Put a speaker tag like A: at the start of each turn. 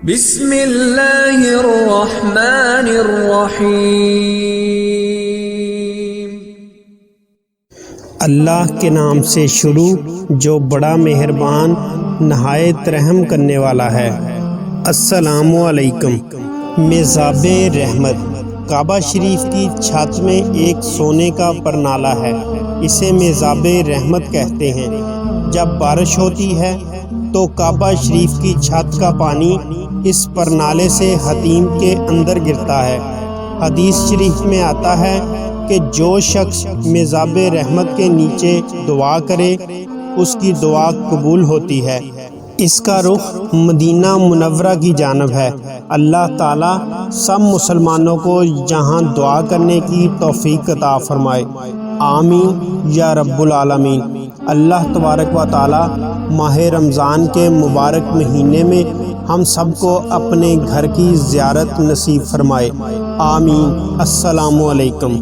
A: बिस्मिल्लाहिर्रहमानिर्रहीम।
B: अल्लाह के नाम से शुरू जो बड़ा मेहरबान नहायत रहम करने वाला है। अस्सलामु अलैकुम। मेज़ाबे रहमत काबा शरीफ की छत में एक सोने का परनाला है। इसे मेज़ाबे रहमत कहते हैं। जब बारिश होती है तो काबा शरीफ की छत का पानी इस परनाले से हतीम के अंदर गिरता है। हदीस शरीफ में आता है कि जो शख्स मेज़ाबे रहमत के नीचे दुआ करे उसकी दुआ कबूल होती है। इसका रुख मदीना मुनव्वरा की जानब है। अल्लाह ताला सब मुसलमानों को यहाँ दुआ करने की तौफीक अता फरमाए। आमीन या रब्बुल आलमीन। अल्लाह तबारक व ताला माह रमज़ान के मुबारक महीने में हम सबको अपने घर की ज़ियारत नसीब फरमाए। आमीन। अस्सलामु अलैकुम।